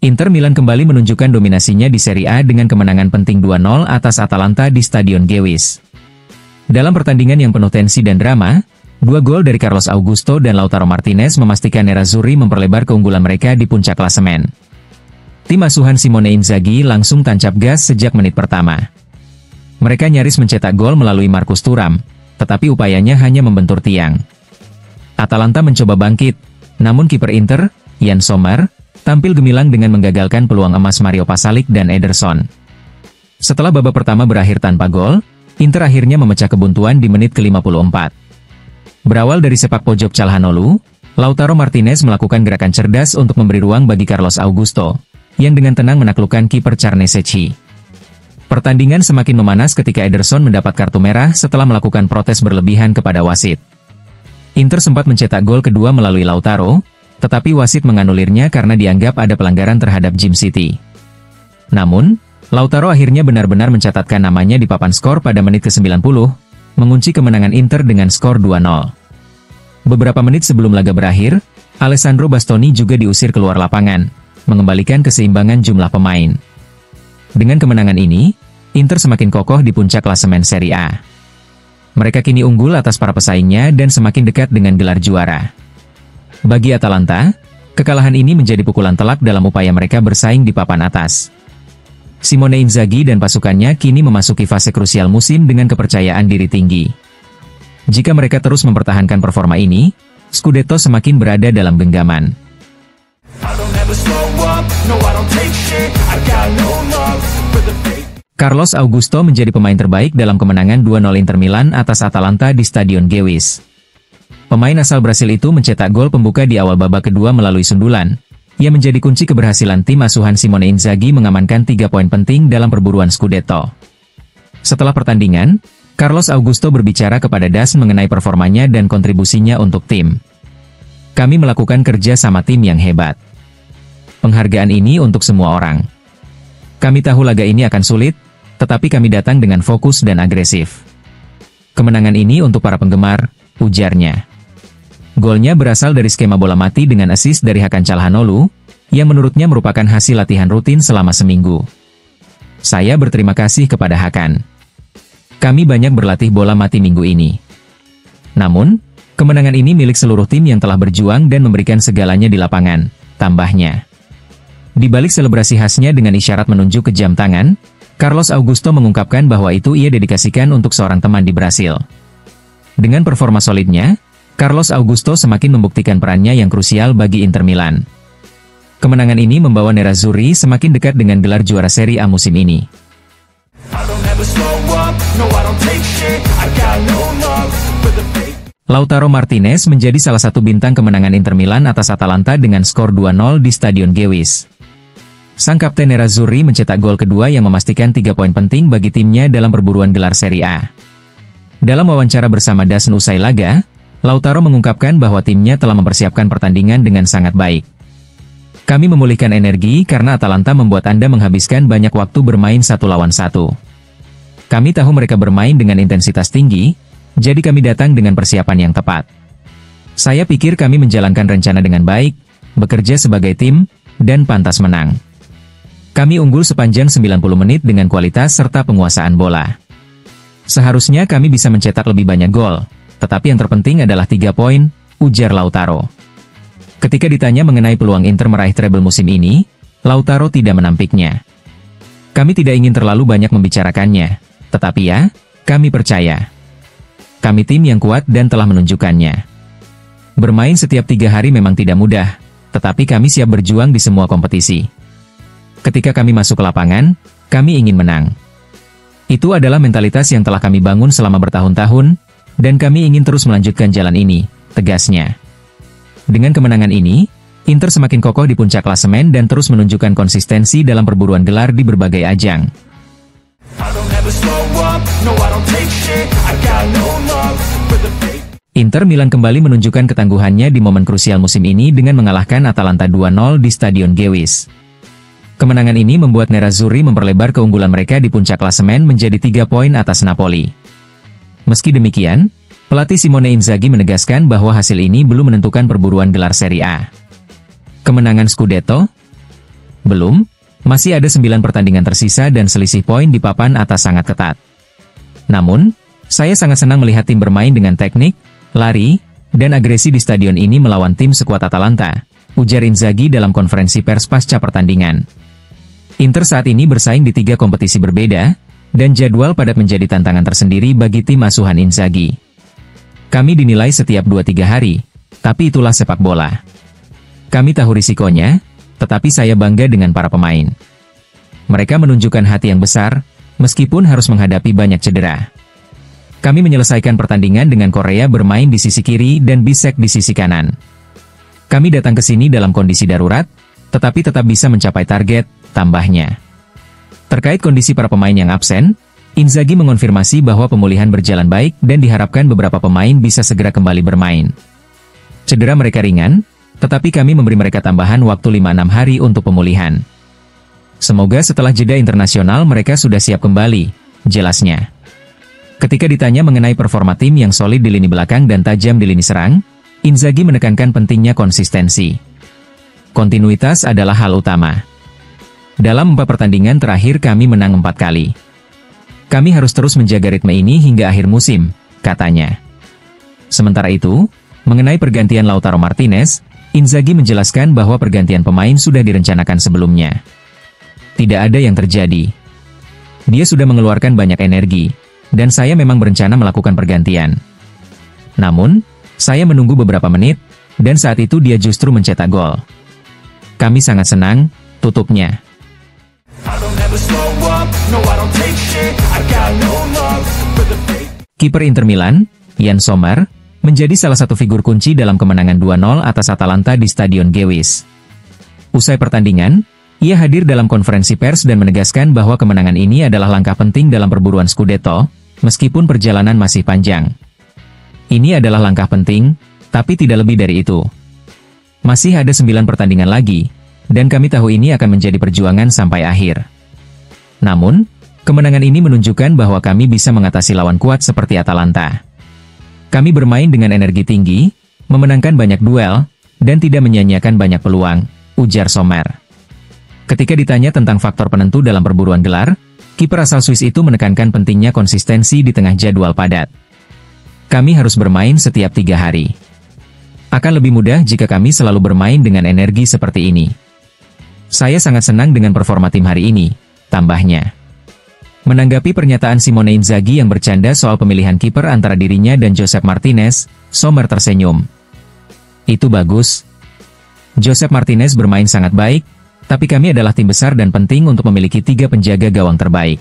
Inter Milan kembali menunjukkan dominasinya di Serie A dengan kemenangan penting 2-0 atas Atalanta di Stadion Gewiss. Dalam pertandingan yang penuh tensi dan drama, 2 gol dari Carlos Augusto dan Lautaro Martinez memastikan Nerazzurri memperlebar keunggulan mereka di puncak klasemen. Tim asuhan Simone Inzaghi langsung tancap gas sejak menit pertama. Mereka nyaris mencetak gol melalui Marcus Thuram, tetapi upayanya hanya membentur tiang. Atalanta mencoba bangkit, namun kiper Inter, Yann Sommer, tampil gemilang dengan menggagalkan peluang emas Mario Pasalic dan Ederson. Setelah babak pertama berakhir tanpa gol, Inter akhirnya memecah kebuntuan di menit ke-54. Berawal dari sepak pojok Calhanoglu, Lautaro Martinez melakukan gerakan cerdas untuk memberi ruang bagi Carlos Augusto, yang dengan tenang menaklukkan kiper Carnesecchi. Pertandingan semakin memanas ketika Ederson mendapat kartu merah setelah melakukan protes berlebihan kepada wasit. Inter sempat mencetak gol kedua melalui Lautaro, tetapi wasit menganulirnya karena dianggap ada pelanggaran terhadap Jim City. Namun, Lautaro akhirnya benar-benar mencatatkan namanya di papan skor pada menit ke-90, mengunci kemenangan Inter dengan skor 2-0. Beberapa menit sebelum laga berakhir, Alessandro Bastoni juga diusir keluar lapangan, mengembalikan keseimbangan jumlah pemain. Dengan kemenangan ini, Inter semakin kokoh di puncak klasemen Serie A. Mereka kini unggul atas para pesaingnya dan semakin dekat dengan gelar juara. Bagi Atalanta, kekalahan ini menjadi pukulan telak dalam upaya mereka bersaing di papan atas. Simone Inzaghi dan pasukannya kini memasuki fase krusial musim dengan kepercayaan diri tinggi. Jika mereka terus mempertahankan performa ini, Scudetto semakin berada dalam genggaman. Carlos Augusto menjadi pemain terbaik dalam kemenangan 2-0 Inter Milan atas Atalanta di Stadion Gewiss. Pemain asal Brasil itu mencetak gol pembuka di awal babak kedua melalui sundulan, yang menjadi kunci keberhasilan tim asuhan Simone Inzaghi mengamankan 3 poin penting dalam perburuan Scudetto. Setelah pertandingan, Carlos Augusto berbicara kepada DAS mengenai performanya dan kontribusinya untuk tim. Kami melakukan kerja sama tim yang hebat. Penghargaan ini untuk semua orang. Kami tahu laga ini akan sulit, tetapi kami datang dengan fokus dan agresif. Kemenangan ini untuk para penggemar, ujarnya. Golnya berasal dari skema bola mati dengan assist dari Hakan Calhanoglu, yang menurutnya merupakan hasil latihan rutin selama seminggu. Saya berterima kasih kepada Hakan. Kami banyak berlatih bola mati minggu ini. Namun, kemenangan ini milik seluruh tim yang telah berjuang dan memberikan segalanya di lapangan, tambahnya. Di balik selebrasi khasnya dengan isyarat menunjuk ke jam tangan, Carlos Augusto mengungkapkan bahwa itu ia dedikasikan untuk seorang teman di Brasil. Dengan performa solidnya, Carlos Augusto semakin membuktikan perannya yang krusial bagi Inter Milan. Kemenangan ini membawa Nerazzurri semakin dekat dengan gelar juara Serie A musim ini. Lautaro Martinez menjadi salah satu bintang kemenangan Inter Milan atas Atalanta dengan skor 2-0 di Stadion Gewiss. Sang kapten Nerazzurri mencetak gol kedua yang memastikan 3 poin penting bagi timnya dalam perburuan gelar Serie A. Dalam wawancara bersama DAS usai laga, Lautaro mengungkapkan bahwa timnya telah mempersiapkan pertandingan dengan sangat baik. Kami memulihkan energi karena Atalanta membuat Anda menghabiskan banyak waktu bermain 1 lawan 1. Kami tahu mereka bermain dengan intensitas tinggi, jadi kami datang dengan persiapan yang tepat. Saya pikir kami menjalankan rencana dengan baik, bekerja sebagai tim, dan pantas menang. Kami unggul sepanjang 90 menit dengan kualitas serta penguasaan bola. Seharusnya kami bisa mencetak lebih banyak gol, tetapi yang terpenting adalah 3 poin, ujar Lautaro. Ketika ditanya mengenai peluang Inter meraih treble musim ini, Lautaro tidak menampiknya. Kami tidak ingin terlalu banyak membicarakannya, tetapi ya, kami percaya. Kami tim yang kuat dan telah menunjukkannya. Bermain setiap 3 hari memang tidak mudah, tetapi kami siap berjuang di semua kompetisi. Ketika kami masuk ke lapangan, kami ingin menang. Itu adalah mentalitas yang telah kami bangun selama bertahun-tahun, dan kami ingin terus melanjutkan jalan ini, tegasnya. Dengan kemenangan ini, Inter semakin kokoh di puncak klasemen dan terus menunjukkan konsistensi dalam perburuan gelar di berbagai ajang. Inter Milan kembali menunjukkan ketangguhannya di momen krusial musim ini dengan mengalahkan Atalanta 2-0 di Stadion Gewiss. Kemenangan ini membuat Nerazzurri memperlebar keunggulan mereka di puncak klasemen menjadi 3 poin atas Napoli. Meski demikian, Pelatih Simone Inzaghi menegaskan bahwa hasil ini belum menentukan perburuan gelar Serie A. Kemenangan Scudetto? Belum, masih ada 9 pertandingan tersisa dan selisih poin di papan atas sangat ketat. Namun, saya sangat senang melihat tim bermain dengan teknik, lari, dan agresi di stadion ini melawan tim sekuat Atalanta, ujar Inzaghi dalam konferensi pers pasca pertandingan. Inter saat ini bersaing di 3 kompetisi berbeda, dan jadwal padat menjadi tantangan tersendiri bagi tim asuhan Inzaghi. Kami dinilai setiap 2-3 hari, tapi itulah sepak bola. Kami tahu risikonya, tetapi saya bangga dengan para pemain. Mereka menunjukkan hati yang besar, meskipun harus menghadapi banyak cedera. Kami menyelesaikan pertandingan dengan Korea bermain di sisi kiri dan Bisek di sisi kanan. Kami datang ke sini dalam kondisi darurat, tetapi tetap bisa mencapai target, tambahnya. Terkait kondisi para pemain yang absen, Inzaghi mengonfirmasi bahwa pemulihan berjalan baik dan diharapkan beberapa pemain bisa segera kembali bermain. Cedera mereka ringan, tetapi kami memberi mereka tambahan waktu 5-6 hari untuk pemulihan. Semoga setelah jeda internasional mereka sudah siap kembali, jelasnya. Ketika ditanya mengenai performa tim yang solid di lini belakang dan tajam di lini serang, Inzaghi menekankan pentingnya konsistensi. Kontinuitas adalah hal utama. Dalam 4 pertandingan terakhir kami menang 4 kali. Kami harus terus menjaga ritme ini hingga akhir musim, katanya. Sementara itu, mengenai pergantian Lautaro Martinez, Inzaghi menjelaskan bahwa pergantian pemain sudah direncanakan sebelumnya. Tidak ada yang terjadi. Dia sudah mengeluarkan banyak energi, dan saya memang berencana melakukan pergantian. Namun, saya menunggu beberapa menit, dan saat itu dia justru mencetak gol. Kami sangat senang, tutupnya. Kiper Inter Milan, Yann Sommer, menjadi salah satu figur kunci dalam kemenangan 2-0 atas Atalanta di Stadion Gewiss. Usai pertandingan, ia hadir dalam konferensi pers dan menegaskan bahwa kemenangan ini adalah langkah penting dalam perburuan Scudetto, meskipun perjalanan masih panjang. Ini adalah langkah penting, tapi tidak lebih dari itu. Masih ada 9 pertandingan lagi, dan kami tahu ini akan menjadi perjuangan sampai akhir. Namun, kemenangan ini menunjukkan bahwa kami bisa mengatasi lawan kuat seperti Atalanta. Kami bermain dengan energi tinggi, memenangkan banyak duel, dan tidak menyia-nyiakan banyak peluang, ujar Sommer. Ketika ditanya tentang faktor penentu dalam perburuan gelar, kiper asal Swiss itu menekankan pentingnya konsistensi di tengah jadwal padat. Kami harus bermain setiap 3 hari. Akan lebih mudah jika kami selalu bermain dengan energi seperti ini. Saya sangat senang dengan performa tim hari ini, tambahnya. Menanggapi pernyataan Simone Inzaghi yang bercanda soal pemilihan kiper antara dirinya dan Josep Martinez, Sommer tersenyum. Itu bagus. Josep Martinez bermain sangat baik, tapi kami adalah tim besar dan penting untuk memiliki 3 penjaga gawang terbaik.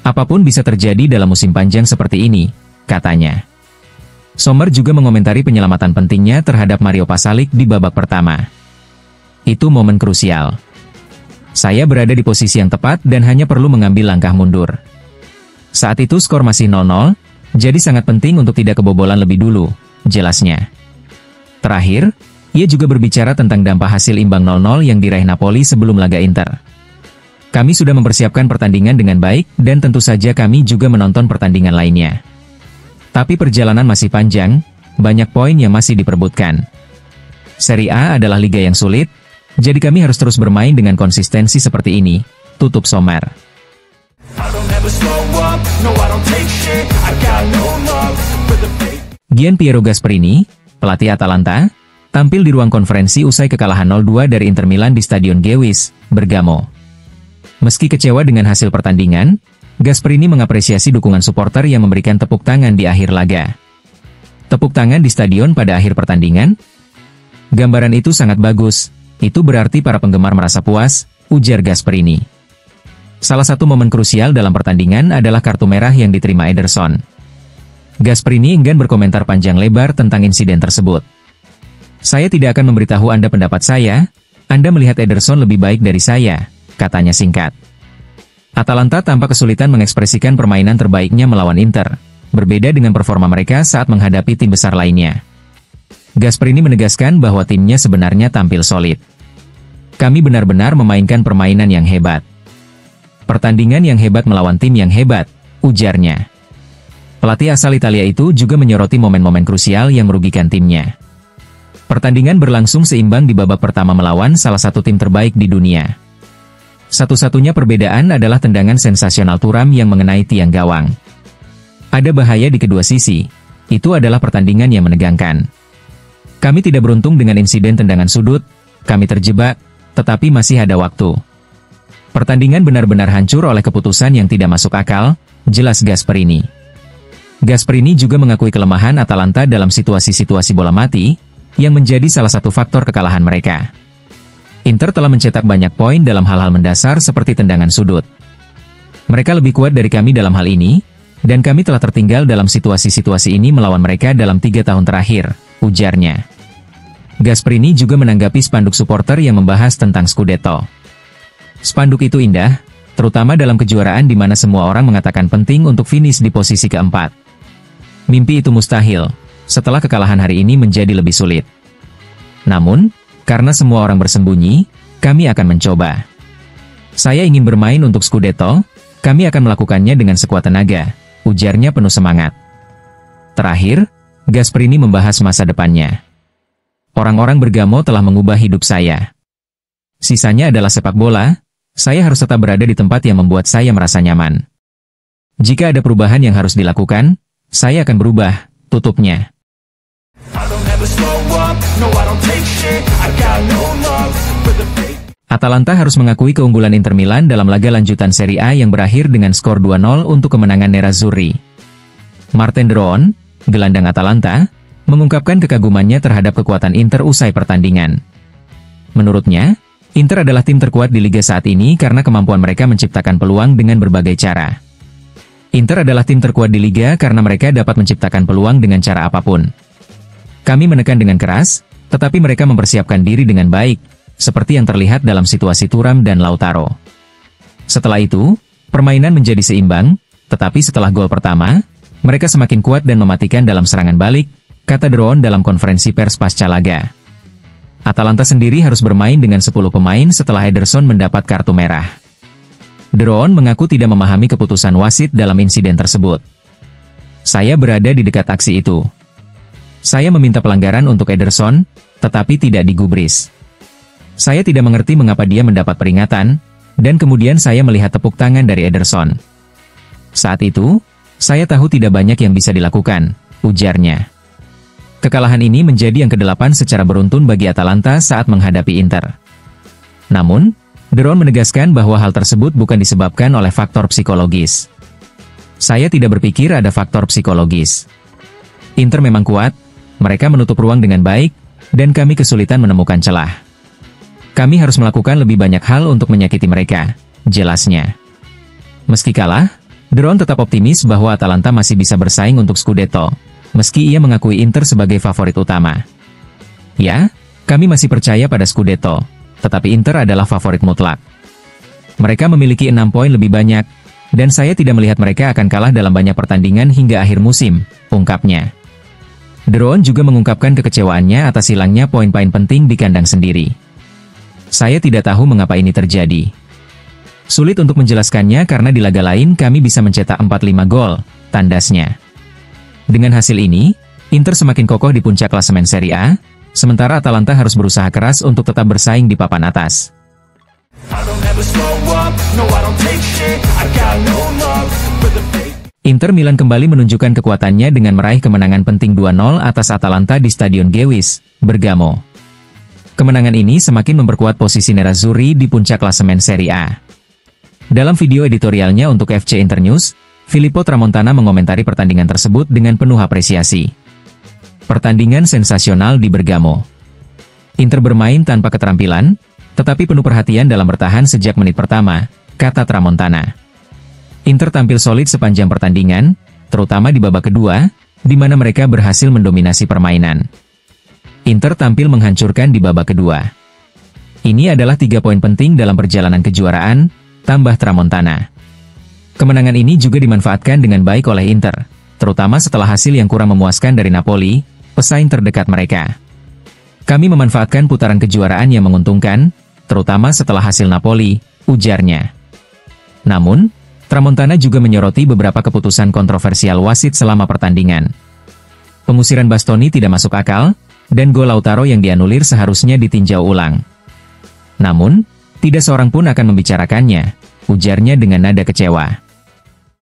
Apapun bisa terjadi dalam musim panjang seperti ini, katanya. Sommer juga mengomentari penyelamatan pentingnya terhadap Mario Pasalic di babak pertama. Itu momen krusial. Saya berada di posisi yang tepat dan hanya perlu mengambil langkah mundur. Saat itu skor masih 0-0, jadi sangat penting untuk tidak kebobolan lebih dulu, jelasnya. Terakhir, ia juga berbicara tentang dampak hasil imbang 0-0 yang diraih Napoli sebelum laga Inter. Kami sudah mempersiapkan pertandingan dengan baik dan tentu saja kami juga menonton pertandingan lainnya. Tapi perjalanan masih panjang, banyak poin yang masih diperebutkan. Serie A adalah liga yang sulit, jadi kami harus terus bermain dengan konsistensi seperti ini, tutup Sommer. Gian Piero Gasperini, pelatih Atalanta, tampil di ruang konferensi usai kekalahan 0-2 dari Inter Milan di Stadion Gewiss, Bergamo. Meski kecewa dengan hasil pertandingan, Gasperini mengapresiasi dukungan supporter yang memberikan tepuk tangan di akhir laga. Tepuk tangan di stadion pada akhir pertandingan? Gambaran itu sangat bagus. Itu berarti para penggemar merasa puas, ujar Gasperini. Salah satu momen krusial dalam pertandingan adalah kartu merah yang diterima Ederson. Gasperini enggan berkomentar panjang lebar tentang insiden tersebut. Saya tidak akan memberitahu Anda pendapat saya, Anda melihat Ederson lebih baik dari saya, katanya singkat. Atalanta tampak kesulitan mengekspresikan permainan terbaiknya melawan Inter, berbeda dengan performa mereka saat menghadapi tim besar lainnya. Gasperini menegaskan bahwa timnya sebenarnya tampil solid. Kami benar-benar memainkan permainan yang hebat. Pertandingan yang hebat melawan tim yang hebat, ujarnya. Pelatih asal Italia itu juga menyoroti momen-momen krusial yang merugikan timnya. Pertandingan berlangsung seimbang di babak pertama melawan salah satu tim terbaik di dunia. Satu-satunya perbedaan adalah tendangan sensasional Thuram yang mengenai tiang gawang. Ada bahaya di kedua sisi. Itu adalah pertandingan yang menegangkan. Kami tidak beruntung dengan insiden tendangan sudut, kami terjebak, tetapi masih ada waktu. Pertandingan benar-benar hancur oleh keputusan yang tidak masuk akal, jelas Gasperini. Gasperini juga mengakui kelemahan Atalanta dalam situasi-situasi bola mati, yang menjadi salah satu faktor kekalahan mereka. Inter telah mencetak banyak poin dalam hal-hal mendasar seperti tendangan sudut. Mereka lebih kuat dari kami dalam hal ini, dan kami telah tertinggal dalam situasi-situasi ini melawan mereka dalam 3 tahun terakhir, ujarnya. Gasperini juga menanggapi spanduk supporter yang membahas tentang Scudetto. Spanduk itu indah, terutama dalam kejuaraan di mana semua orang mengatakan penting untuk finish di posisi keempat. Mimpi itu mustahil. Setelah kekalahan hari ini menjadi lebih sulit. Namun, karena semua orang bersembunyi, kami akan mencoba. Saya ingin bermain untuk Scudetto, kami akan melakukannya dengan sekuat tenaga, ujarnya penuh semangat. Terakhir, Gasperini membahas masa depannya. Orang-orang Bergamo telah mengubah hidup saya. Sisanya adalah sepak bola, saya harus tetap berada di tempat yang membuat saya merasa nyaman. Jika ada perubahan yang harus dilakukan, saya akan berubah, tutupnya. Atalanta harus mengakui keunggulan Inter Milan dalam laga lanjutan Serie A yang berakhir dengan skor 2-0 untuk kemenangan Nerazzurri. Marten de Roon, gelandang Atalanta, mengungkapkan kekagumannya terhadap kekuatan Inter usai pertandingan. Menurutnya, Inter adalah tim terkuat di Liga saat ini karena kemampuan mereka menciptakan peluang dengan berbagai cara. Inter adalah tim terkuat di Liga karena mereka dapat menciptakan peluang dengan cara apapun. Kami menekan dengan keras, tetapi mereka mempersiapkan diri dengan baik, seperti yang terlihat dalam situasi Thuram dan Lautaro. Setelah itu, permainan menjadi seimbang, tetapi setelah gol pertama, mereka semakin kuat dan mematikan dalam serangan balik, kata de Roon dalam konferensi pers pasca laga. Atalanta sendiri harus bermain dengan 10 pemain setelah Ederson mendapat kartu merah. De Roon mengaku tidak memahami keputusan wasit dalam insiden tersebut. Saya berada di dekat aksi itu. Saya meminta pelanggaran untuk Ederson, tetapi tidak digubris. Saya tidak mengerti mengapa dia mendapat peringatan, dan kemudian saya melihat tepuk tangan dari Ederson. Saat itu, saya tahu tidak banyak yang bisa dilakukan, ujarnya. Kekalahan ini menjadi yang ke-8 secara beruntun bagi Atalanta saat menghadapi Inter. Namun, de Roon menegaskan bahwa hal tersebut bukan disebabkan oleh faktor psikologis. Saya tidak berpikir ada faktor psikologis. Inter memang kuat, mereka menutup ruang dengan baik, dan kami kesulitan menemukan celah. Kami harus melakukan lebih banyak hal untuk menyakiti mereka, jelasnya. Meski kalah, de Roon tetap optimis bahwa Atalanta masih bisa bersaing untuk Scudetto, meski ia mengakui Inter sebagai favorit utama. Ya, kami masih percaya pada Scudetto, tetapi Inter adalah favorit mutlak. Mereka memiliki 6 poin lebih banyak, dan saya tidak melihat mereka akan kalah dalam banyak pertandingan hingga akhir musim, ungkapnya. De Roon juga mengungkapkan kekecewaannya atas hilangnya poin-poin penting di kandang sendiri. Saya tidak tahu mengapa ini terjadi. Sulit untuk menjelaskannya karena di laga lain kami bisa mencetak 4-5 gol, tandasnya. Dengan hasil ini, Inter semakin kokoh di puncak klasemen Serie A, sementara Atalanta harus berusaha keras untuk tetap bersaing di papan atas. Inter Milan kembali menunjukkan kekuatannya dengan meraih kemenangan penting 2-0 atas Atalanta di Stadion Gewiss, Bergamo. Kemenangan ini semakin memperkuat posisi Nerazzurri di puncak klasemen Serie A. Dalam video editorialnya untuk FC Internews, Filippo Tramontana mengomentari pertandingan tersebut dengan penuh apresiasi. Pertandingan sensasional di Bergamo. Inter bermain tanpa keterampilan, tetapi penuh perhatian dalam bertahan sejak menit pertama, kata Tramontana. Inter tampil solid sepanjang pertandingan, terutama di babak kedua, di mana mereka berhasil mendominasi permainan. Inter tampil menghancurkan di babak kedua. Ini adalah 3 poin penting dalam perjalanan kejuaraan, tambah Tramontana. Kemenangan ini juga dimanfaatkan dengan baik oleh Inter, terutama setelah hasil yang kurang memuaskan dari Napoli, pesaing terdekat mereka. Kami memanfaatkan putaran kejuaraan yang menguntungkan, terutama setelah hasil Napoli, ujarnya. Namun, Tramontana juga menyoroti beberapa keputusan kontroversial wasit selama pertandingan. Pengusiran Bastoni tidak masuk akal, dan gol Lautaro yang dianulir seharusnya ditinjau ulang. Namun, tidak seorang pun akan membicarakannya, ujarnya dengan nada kecewa.